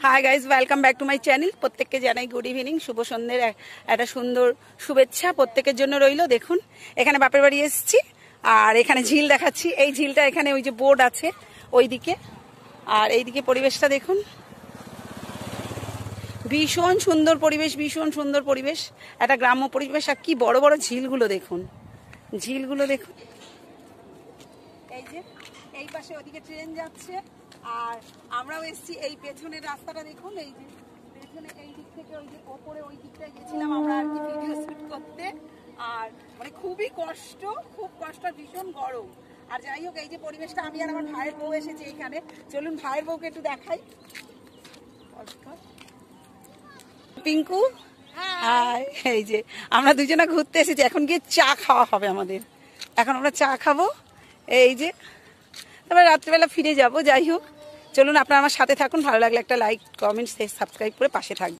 Hi guys, welcome back to my channel. প্রত্যেককে জানাই good evening, শুভ সন্ধ্যের একটা সুন্দর শুভেচ্ছা প্রত্যেকের জন্য রইল। দেখুন এখানে বাপের বাড়ি এসেছি আর এখানে ঝিল দেখাচ্ছি। এই ঝিলটা এখানে ওই যে বোর্ড আছে ওইদিকে, আর এইদিকে পরিবেশটা দেখুন, ভীষণ সুন্দর পরিবেশ, ভীষণ সুন্দর পরিবেশ, একটা গ্রাম্য পরিবেশ। আর কি বড় বড় ঝিলগুলো দেখুন, ঝিলগুলো দেখুন। এই যে এই পাশে ওদিকে ট্রেন যাচ্ছে আর আমরাও এসেছি। এই পেছনের রাস্তাটা দেখুন, এই যে পেছনে এই দিক থেকে ওই যে ওপরে ওই দিকটায় গেছিলাম আমরা আর কি ভিডিও শুট করতে। আর মানে খুবই কষ্ট, খুব কষ্ট, ভীষণ গরম। আর যাই হোক, এই যে পরিবেশটা, আমি আর আমার ভাইয়ের বউ এসেছি এখানে। চলুন ভাইয়ের বউকে একটু দেখাই। পিঙ্কু, হাই। এই যে আমরা দুজনে ঘুরতে এসেছি, এখন গিয়ে চা খাওয়া হবে আমাদের। এখন আমরা চা খাবো, এই যে তারপরে রাত্রিবেলা ফিরে যাব। যাই হোক, চলুন আপনারা আমার সাথে থাকুন। ভালো লাগলে একটা লাইক, কমেন্ট, সাবস্ক্রাইব করে পাশে থাকবেন।